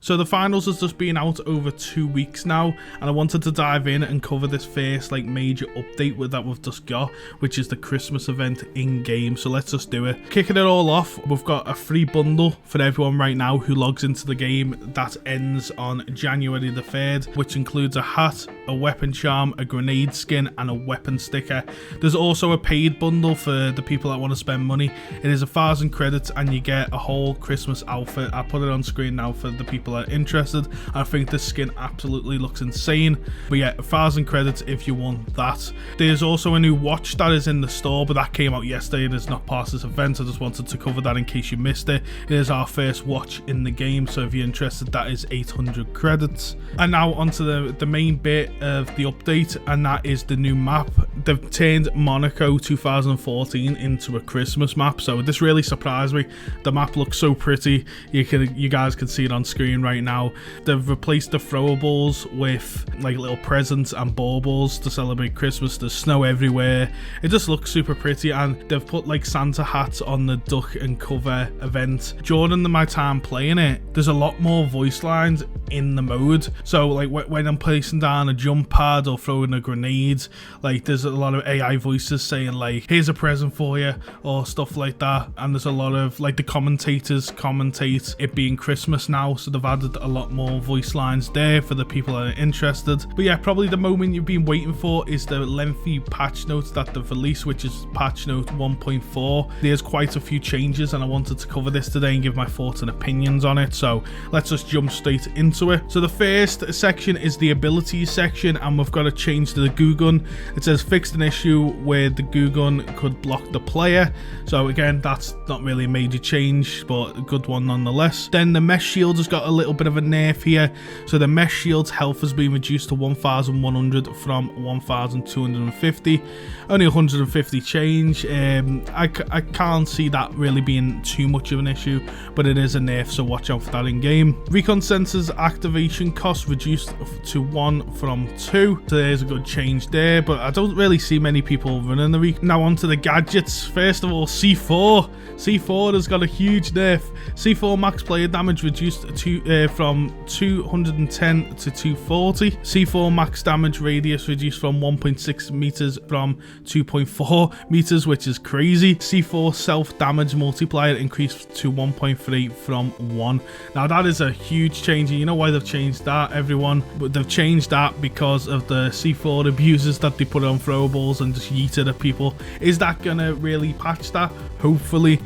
So the finals has just been out over 2 weeks now, and I wanted to dive in and cover this first major update that we've just got, which is the Christmas event in game. So let's just do it. Kicking it all off, we've got a free bundle for everyone right now who logs into the game that ends on January the 3rd, which includes a hat, a weapon charm, a grenade skin, and a weapon sticker. There's also a paid bundle for the people that want to spend money. It is 1,000 credits and you get a whole Christmas outfit. I'll put it on screen now for the people are interested. I think this skin absolutely looks insane, but yeah, 1,000 credits if you want that. There's also a new watch that is in the store, but that came out yesterday and is not part of this event. I just wanted to cover that in case you missed it. It is our first watch in the game, so if you're interested, that is 800 credits. And now onto the main bit of the update, and that is the new map. They've turned Monaco 2014 into a Christmas map, so this really surprised me. The map looks so pretty. You guys can see it on screen right now. They've replaced the throwables with little presents and baubles to celebrate Christmas. There's snow everywhere. It just looks super pretty, and they've put Santa hats on the duck and cover event. During my time playing it, there's a lot more voice lines in the mode. So when I'm placing down a jump pad or throwing a grenade, there's a lot of AI voices saying here's a present for you or stuff like that. And there's a lot of the commentators commentate it being Christmas now, so they've added a lot more voice lines there for the people that are interested. But yeah, probably the moment you've been waiting for is the lengthy patch notes that they've released, which is patch note 1.4. There's quite a few changes and I wanted to cover this today and give my thoughts and opinions on it, so let's just jump straight into it. So the first section is the abilities section, and we've got to change to the goo gun. It says fixed an issue where the goo gun could block the player. So again, that's not really a major change, but a good one nonetheless. Then the mesh shield has got a little bit of a nerf here. So the mesh shield's health has been reduced to 1,100 from 1,250. Only 150 change. I can't see that really being too much of an issue, but it is a nerf, so watch out for that in game. Recon sensors activation cost reduced to 1 from 2. So there's a good change there, but I don't really see many people running the recon. Now onto the gadgets. First of all, C4. C4 has got a huge nerf. C4 max player damage reduced to from 210 to 240. C4 max damage radius reduced from 1.6 meters from 2.4 meters, which is crazy. C4 self damage multiplier increased to 1.3 from 1. Now that is a huge change, and you know why they've changed that, everyone? But they've changed that because of the C4 abusers that they put on throwables and just yeeted at people. Is that gonna really patch that? Hopefully,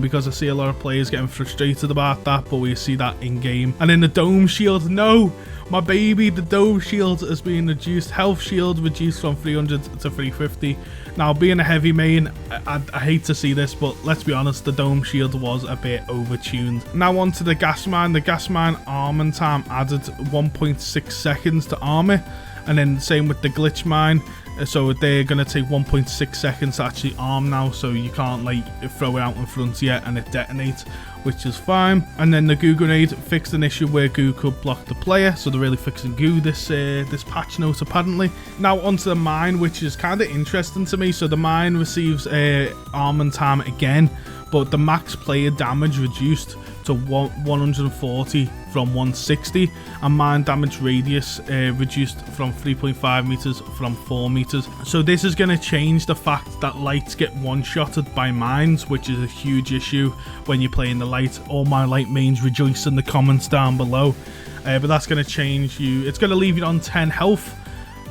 because I see a lot of players getting frustrated about that, but we see that in game. And then the dome shield, no, my baby, the dome shield has been reduced. Health shield reduced from 300 to 350. Now, being a heavy main, I hate to see this, but let's be honest, the dome shield was a bit overtuned. Now on to the gas mine. The gas mine arming time added 1.6 seconds to armor, and then same with the glitch mine. So they're going to take 1.6 seconds to actually arm now, so you can't throw it out in front yet and it detonates, which is fine. And then the goo grenade fixed an issue where goo could block the player, so they're really fixing goo this patch note apparently. Now onto the mine, which is kind of interesting to me. So the mine receives arming time again, but the max player damage reduced to 140 from 160, and mine damage radius reduced from 3.5 meters from 4 meters. So this is going to change the fact that lights get one-shotted by mines, which is a huge issue when you're playing the light. All my light mains rejoice in the comments down below, but that's going to change you. It's going to leave you on 10 health,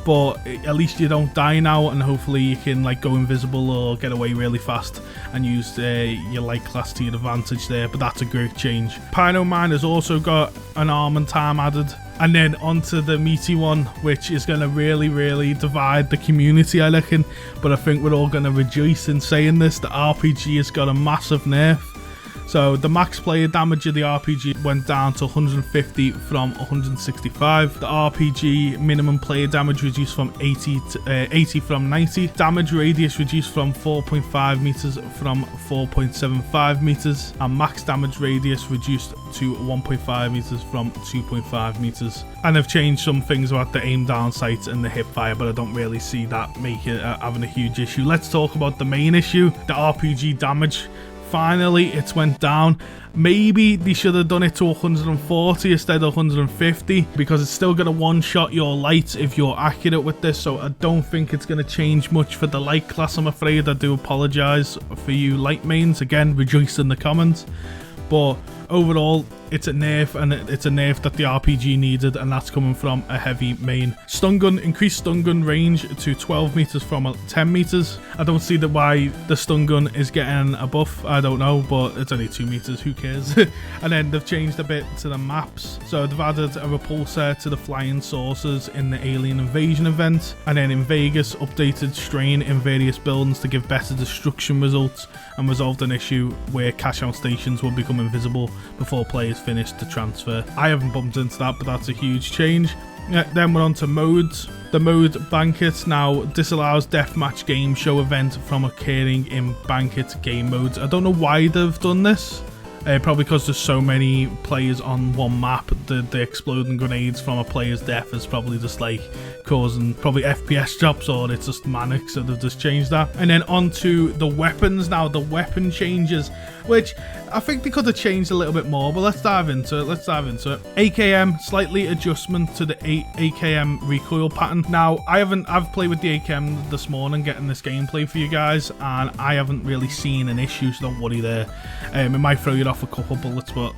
but at least you don't die now, and hopefully you can go invisible or get away really fast and use your light class to your advantage there. But that's a great change. Pino Mine has also got an arming time added. And then onto the meaty one, which is going to really divide the community, I reckon. But I think we're all going to rejoice in saying this. The RPG has got a massive nerf. So the max player damage of the RPG went down to 150 from 165. The RPG minimum player damage reduced from 80 from 90. Damage radius reduced from 4.5 meters from 4.75 meters. And max damage radius reduced to 1.5 meters from 2.5 meters. And they've changed some things about the aim down sights and the hip fire, but I don't really see that make it having a huge issue. Let's talk about the main issue, the RPG damage Finally, it's went down. Maybe they should have done it to 140 instead of 150, because it's still going to one-shot your lights if you're accurate with this, so I don't think it's going to change much for the light class, I'm afraid. I do apologise for you light mains. Again, rejoice in the comments. But overall, it's a nerf, and it's a nerf that the RPG needed, and that's coming from a heavy main. Stun gun, increased stun gun range to 12 meters from 10 meters. I don't see that why the stun gun is getting a buff. I don't know, but it's only 2 meters, who cares? And then they've changed a bit to the maps. So they've added a repulsor to the flying saucers in the alien invasion event, and then in Vegas updated strain in various buildings to give better destruction results, and resolved an issue where cash out stations will become invisible before players finish the transfer. I haven't bumped into that, but that's a huge change. Then we're on to modes. The mode Banquet now disallows deathmatch game show event from occurring in Banquet game modes. I don't know why they've done this. Probably because there's so many players on one map, the exploding grenades from a player's death is probably just like causing probably FPS drops, or it's just manic, so they've just changed that. And then on to the weapons now, the weapon changes, which I think they could have changed a little bit more, but let's dive into it. AKM, slightly adjustment to the AKM recoil pattern. Now, I've played with the AKM this morning getting this gameplay for you guys, and I haven't really seen an issue, so don't worry there. It might throw you off a couple bullets, but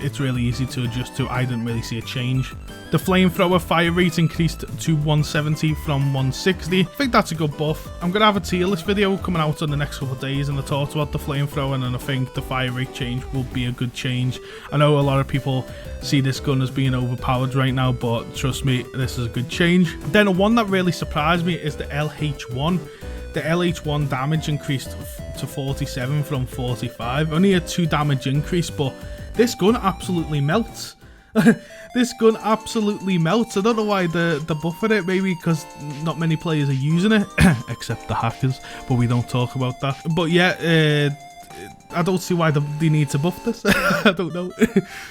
it's really easy to adjust to. I didn't really see a change. The flamethrower fire rate increased to 170 from 160. I think that's a good buff. I'm going to have a tier list video coming out in the next couple of days, and I talked about the flamethrower, and I think the fire rate change will be a good change. I know a lot of people see this gun as being overpowered right now, but trust me, this is a good change. Then one that really surprised me is the LH1. The LH1 damage increased to 47 from 45. Only a 2 damage increase, but this gun absolutely melts. This gun absolutely melts. I don't know why the buff in it, maybe because not many players are using it, except the hackers, but we don't talk about that. But yeah, I don't see why they need to buff this. I don't know.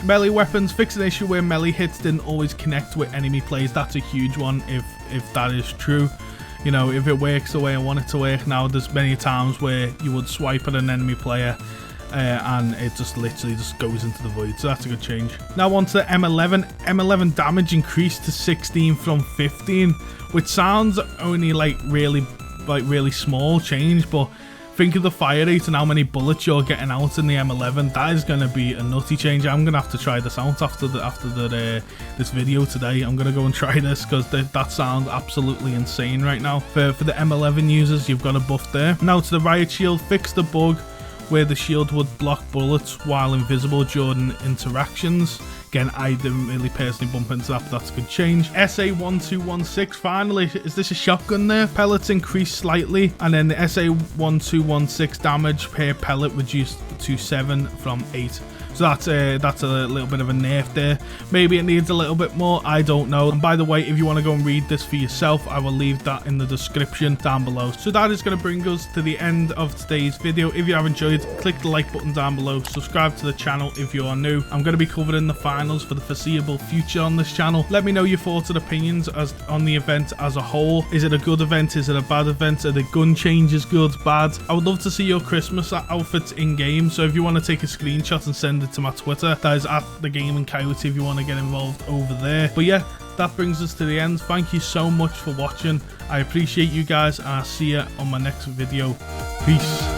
Melee weapons, fix an issue where melee hits didn't always connect with enemy players. That's a huge one if that is true. You know, if it works the way I want it to work now, there's many times where you would swipe at an enemy player and it just literally just goes into the void, so that's a good change. Now on to M11. M11 damage increased to 16 from 15, which sounds only like really small change, but think of the fire rate and how many bullets you're getting out in the M11. That is going to be a nutty change. I'm going to have to try this out after this video today. I'm going to go and try this because that sounds absolutely insane right now. For the M11 users, you've got a buff there. Now to the riot shield, fix the bug where the shield would block bullets while invisible during interactions. Again, I didn't really personally bump into that, but that's a good change. SA1216, finally, is this a shotgun there? Pellets increased slightly, and then the SA1216 damage per pellet reduced to 7 from 8. So that's a little bit of a nerf there. Maybe it needs a little bit more, I don't know. And by the way, if you want to go and read this for yourself, I will leave that in the description down below. So that is going to bring us to the end of today's video. If you have enjoyed, click the like button down below. Subscribe to the channel if you are new. I'm going to be covering the finals for the foreseeable future on this channel. Let me know your thoughts and opinions on the event as a whole. Is it a good event? Is it a bad event? Are the gun changes good, bad? I would love to see your Christmas outfits in game. So if you want to take a screenshot and send it to my Twitter, that is at the Gaming Coyote if you want to get involved over there. But yeah, that brings us to the end. Thank you so much for watching. I appreciate you guys, and I'll see you on my next video. Peace.